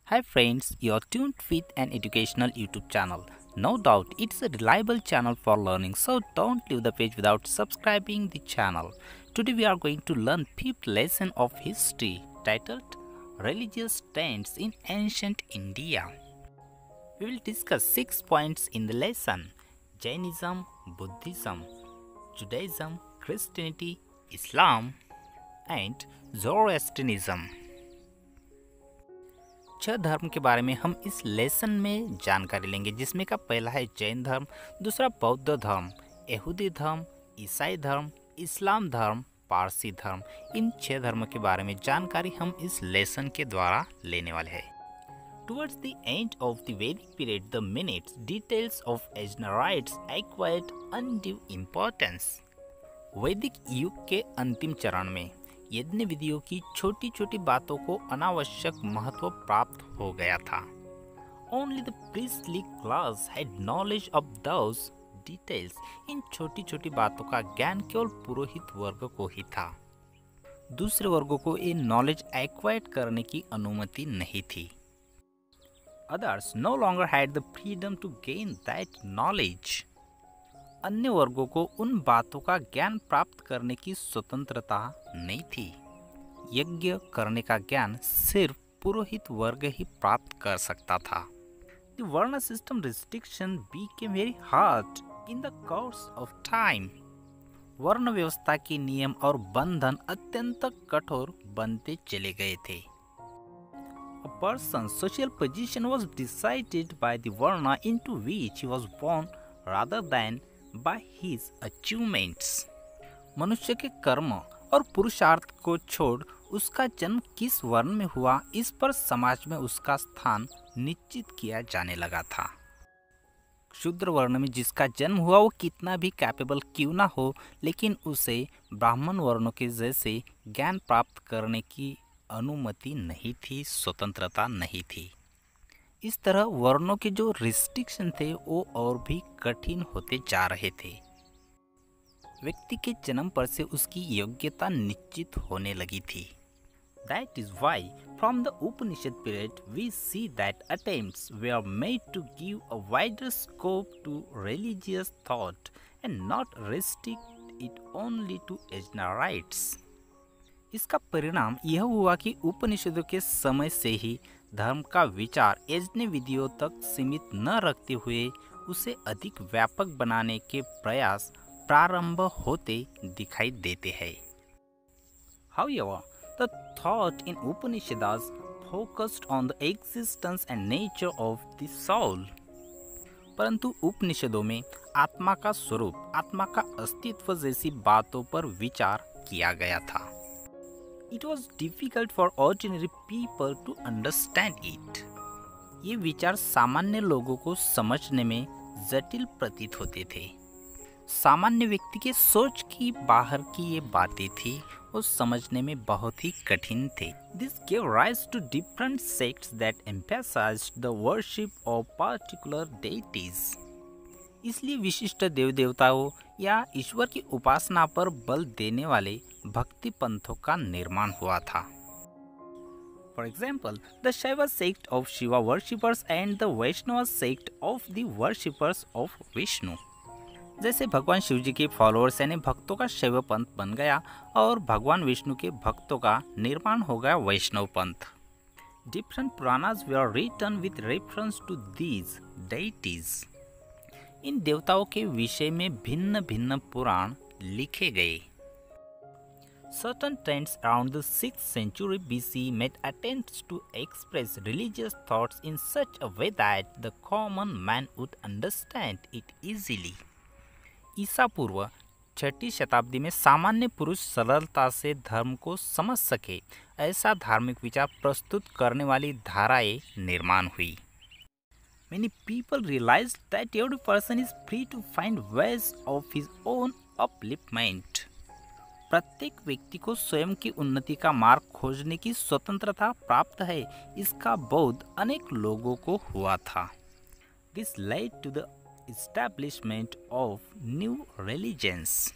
Hi friends, you're tuned with an educational YouTube channel. No doubt it's a reliable channel for learning, so don't leave the page without subscribing the channel. Today we are going to learn fifth lesson of history titled Religious Trends in Ancient India. We will discuss 6 points in the lesson: Jainism, Buddhism, Judaism, Christianity, Islam and Zoroastrianism। 6 धर्म के बारे में हम इस lesson में जानकारी लेंगे, जिसमें का पहला है जैन धर्म, दूसरा बौद्ध धर्म, यहूदी धर्म, ईसाई धर्म, इस्लाम धर्म, पारसी धर्म। इन 6 धर्मों के बारे में जानकारी हम इस लेसन के द्वारा लेने वाले हैं। Towards the end of the Vedic period, the minutes details of Ajna rites acquired undue importance. वैदिक युग के अंतिम चरण में यज्ञ विधियों की छोटी छोटी बातों को अनावश्यक महत्व प्राप्त हो गया था। Only the priestly class had knowledge of those details. इन छोटी छोटी बातों का ज्ञान केवल पुरोहित वर्ग को ही था। दूसरे वर्गों को ये नॉलेज एक्वायर्ड करने की अनुमति नहीं थी। Others no longer had the freedom to gain that knowledge. अन्य वर्गों को उन बातों का ज्ञान प्राप्त करने की स्वतंत्रता नहीं थी। यज्ञ करने का ज्ञान सिर्फ पुरोहित वर्ग ही प्राप्त कर सकता था। The Varna system restriction became very hard in the course of time. वर्ण व्यवस्था के नियम और बंधन अत्यंत कठोर बनते चले गए थे। A person's social position was decided by the Varna into which he was born rather than by his achievements. मनुष्य के कर्म और पुरुषार्थ को छोड़ उसका जन्म किस वर्ण में हुआ, इस पर समाज में उसका स्थान निश्चित किया जाने लगा था। शूद्र वर्ण में जिसका जन्म हुआ वो कितना भी कैपेबल क्यों ना हो, लेकिन उसे ब्राह्मण वर्णों के जैसे ज्ञान प्राप्त करने की अनुमति नहीं थी, स्वतंत्रता नहीं थी। इस तरह वर्णों के जो रिस्ट्रिक्शन थे वो और भी कठिन होते जा रहे थे। व्यक्ति के जन्म पर से उसकी योग्यता निश्चित होने लगी थी। That is why from the Upanishad period we see that attempts were made to give a wider scope to religious thought and not restrict it only to Ajna rites. इसका परिणाम यह हुआ कि उपनिषदों के समय से ही धर्म का विचार यज्ञ विधियों तक सीमित न रखते हुए उसे अधिक व्यापक बनाने के प्रयास प्रारंभ होते दिखाई देते हैं। However, the thought in Upanishads focused on the existence and nature of the soul. परंतु उपनिषदों में आत्मा का स्वरूप, आत्मा का अस्तित्व जैसी बातों पर विचार किया गया था। It was difficult for ordinary people to understand it. ये विचार सामान्य लोगों को समझने में जटिल प्रतीत होते थे। सामान्य व्यक्ति के सोच की बाहर की ये बातें थी, वो समझने में बहुत ही कठिन थे। This gave rise to different sects that emphasized the worship of particular deities. इसलिए विशिष्ट देव देवताओं या ईश्वर की उपासना पर बल देने वाले भक्ति पंथों का निर्माण हुआ था। For example, the Shaiva sect of Shiva worshippers and the Vaishnava sect of the worshippers of Vishnu. जैसे भगवान शिव जी के फॉलोअर्स यानी भक्तों का शैव पंथ बन गया और भगवान विष्णु के भक्तों का निर्माण हो गया वैष्णव पंथ। Different Puranas were written with reference to these deities. इन देवताओं के विषय में भिन्न भिन्न पुराण लिखे गए। Certain trends around the 6th century BC made attempts to express religious thoughts in such a way that the common man would understand it easily. ईसा पूर्व 6ठी शताब्दी में सामान्य पुरुष सरलता से धर्म को समझ सके, ऐसा धार्मिक विचार प्रस्तुत करने वाली धाराएं निर्माण हुई। Many people realized that every person is free to find ways of his own upliftment. प्रत्येक व्यक्ति को स्वयं की उन्नति का मार्ग खोजने की स्वतंत्रता प्राप्त है, इसका बोध अनेक लोगों को हुआ था। This led to the establishment of new religions.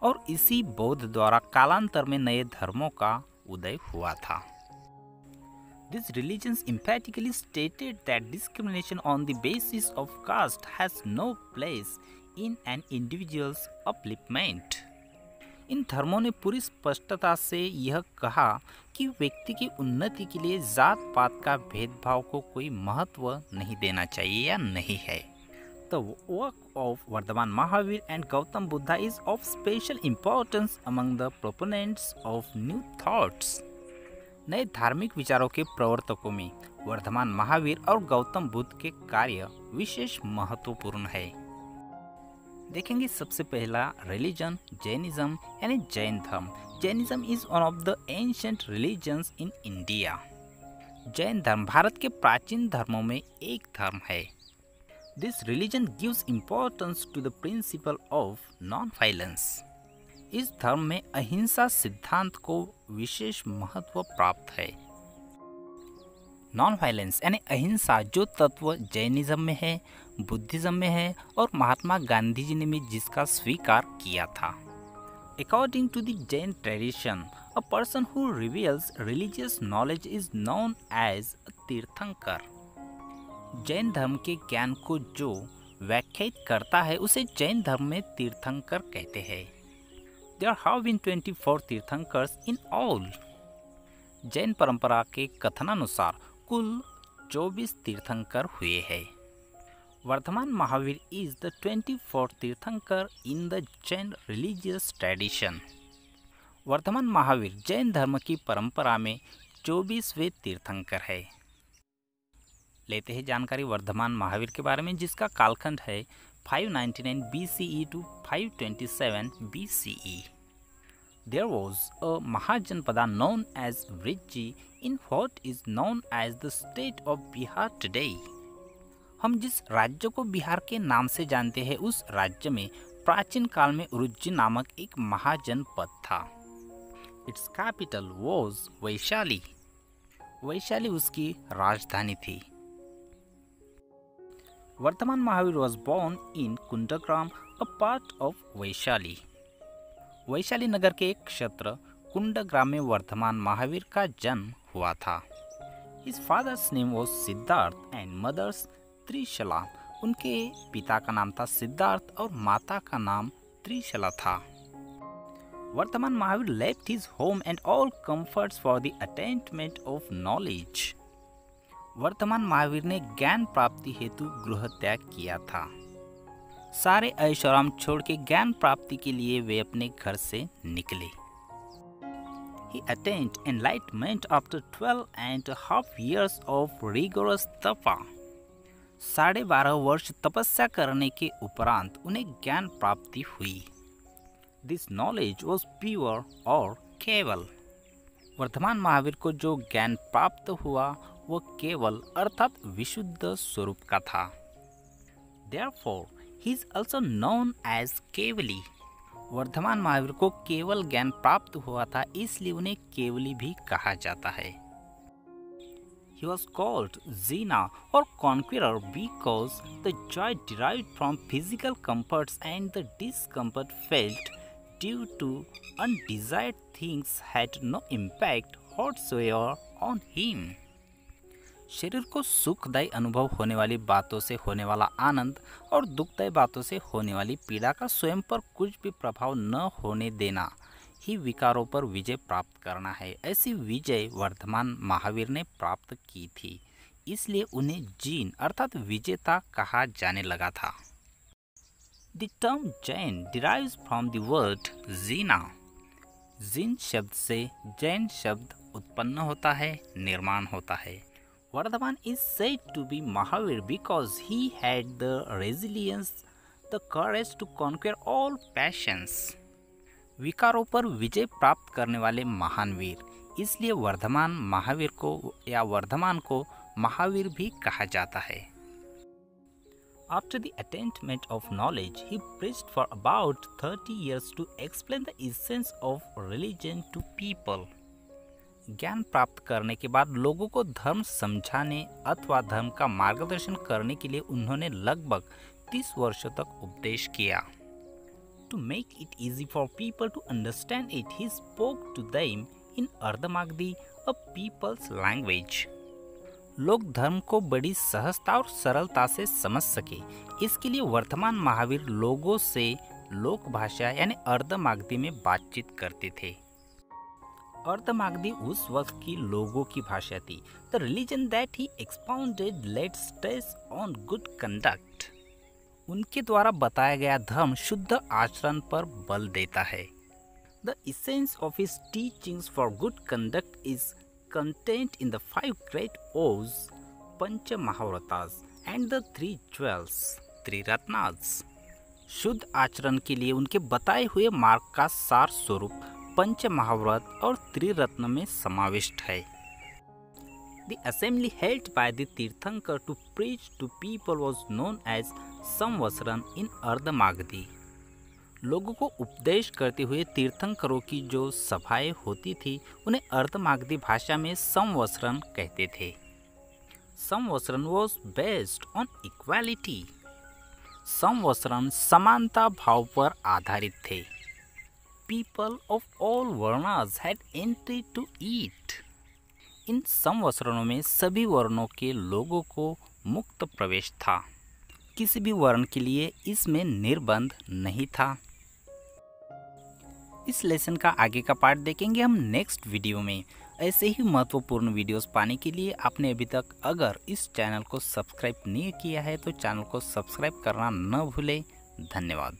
और इसी बोध द्वारा कालांतर में नए धर्मों का उदय हुआ था। These religions emphatically stated that discrimination on the basis of caste has no place in an individual's upliftment. इन धर्मों ने पूरी स्पष्टता से यह कहा कि व्यक्ति की उन्नति के लिए जात पात का भेदभाव को कोई महत्व नहीं देना चाहिए या नहीं है। The work of Vardhaman Mahavir and Gautam Buddha is of special importance among the proponents of new thoughts. नए धार्मिक विचारों के प्रवर्तकों में वर्धमान महावीर और गौतम बुद्ध के कार्य विशेष महत्वपूर्ण है। देखेंगे सबसे पहला रिलीजन जैनिज्म यानी जैन धर्म। Jainism is one of the ancient religions in India. Jain धर्म भारत के प्राचीन धर्मों में एक धर्म है। This religion gives importance to the principle of non violence. इस धर्म में अहिंसा सिद्धांत को विशेष महत्व प्राप्त है। नॉन वायलेंस यानी अहिंसा जो तत्व जैनिज्म में है, बुद्धिज्म में है और महात्मा गांधी जी ने भी जिसका स्वीकार किया था। According to the Jain tradition, a person who reveals religious knowledge is known as a Tirthankar. Jain धर्म के ज्ञान को जो व्याख्यायित करता है उसे जैन धर्म में तीर्थंकर कहते हैं। There have been 24 tirthankaras in all. Jain परंपरा के कथनानुसार कुल 24 तीर्थंकर हुए हैं। Varthaman Mahavir is the 24th Tirthankar in the Jain religious tradition. Vardhaman Mahavir Jain धर्म की परंपरा में 24वें तीर्थंकर है। लेते हैं जानकारी वर्धमान महावीर के बारे में, जिसका कालखंड है 599 BCE to 527 BCE. There was a Mahajanpada known as Vriji in what is known as the state of Bihar today. हम जिस राज्य को बिहार के नाम से जानते हैं उस राज्य में प्राचीन काल में उज्जैन नामक एक महाजनपद था। Its capital was Vaishali. Vaishali उसकी राजधानी थी। Varthaman Mahavir was born in Kundagram, a part of Vaishali. Vaishali नगर के एक क्षेत्र कुंडग्राम में वर्धमान महावीर का जन्म हुआ था। His father's name was Siddharth and mother's Trishala. उनके पिता का नाम था सिद्धार्थ और माता का नाम त्रिशला था। Varthaman Mahavir left his home and all comforts for the attainment of knowledge. Varthaman Mahavir ने ज्ञान प्राप्ति हेतु गृह त्याग किया था। सारे ऐशोआराम छोड़ के ज्ञान प्राप्ति के लिए वे अपने घर से निकले। He attained enlightenment after 12.5 years of rigorous तपा। 12.5 वर्ष तपस्या करने के उपरांत उन्हें ज्ञान प्राप्ति हुई। This knowledge was pure और केवल। वर्धमान महावीर को जो ज्ञान प्राप्त हुआ वह केवल अर्थात विशुद्ध स्वरूप का था। Therefore, he is also known as केवली। वर्धमान महावीर को केवल ज्ञान प्राप्त हुआ था, इसलिए उन्हें केवली भी कहा जाता है। He was called Zina or conqueror because the joy derived from physical comforts and the discomfort felt due to undesired things had no impact whatsoever on him. शरीर को सुखदायी अनुभव होने वाली बातों से होने वाला आनंद और दुखदायी बातों से होने वाली पीड़ा का स्वयं पर कुछ भी प्रभाव न होने देना ही विकारों पर विजय प्राप्त करना है। ऐसी विजय वर्धमान महावीर ने प्राप्त की थी, इसलिए उन्हें जीन अर्थात विजेता कहा जाने लगा था। The term Jain derives from the word Jina. जीन शब्द से जैन शब्द उत्पन्न होता है, निर्माण होता है। Vardhaman is said to be Mahavir because he had the resilience, the courage to conquer all passions. विकारों पर विजय प्राप्त करने वाले महान वीर, इसलिए वर्धमान महावीर को या वर्धमान को महावीर भी कहा जाता है। After the attainment of knowledge, he preached for about 30 years to explain the essence of religion to people. ज्ञान प्राप्त करने के बाद लोगों को धर्म समझाने अथवा धर्म का मार्गदर्शन करने के लिए उन्होंने लगभग 30 वर्षों तक उपदेश किया। To make it easy for people to understand it, he spoke to them in Ardhamagdi, a people's language. लोग धर्म को बड़ी सहजता और सरलता से समझ सके, इसके लिए वर्तमान महावीर लोगों से लोक भाषा यानी अर्धमागधी में बातचीत करते थे। अर्धमागधी उस वक्त की लोगों की भाषा थी। The religion that he expounded laid stress on good conduct. उनके द्वारा बताया गया धर्म शुद्ध आचरण पर बल देता है। The essence of his teachings for good conduct is contained in the 5 great oaths, panch mahavratas and the 3 jewels, triratnas. शुद्ध आचरण के लिए उनके बताए हुए मार्ग का सार स्वरूप पंच महाव्रत और त्रिरत्न में समाविष्ट है। The assembly held by the Tirthankar to preach to people was known as संवत्सरन in Ardhamagadhi. लोगों को उपदेश करते हुए तीर्थंकरों की जो सभाएं होती थी उन्हें अर्धमागधी भाषा में संवत्सरन कहते थे। Samvatsaran was based on equality. संवत्सरन समानता भाव पर आधारित थे। People of all varnas had entry to eat. इन संवत्सरणों में सभी वर्णों के लोगों को मुक्त प्रवेश था। किसी भी वर्ण के लिए इसमें निर्बंध नहीं था। इस लेसन का आगे का पार्ट देखेंगे हम नेक्स्ट वीडियो में। ऐसे ही महत्वपूर्ण वीडियोस पाने के लिए आपने अभी तक अगर इस चैनल को सब्सक्राइब नहीं किया है तो चैनल को सब्सक्राइब करना न भूलें। धन्यवाद।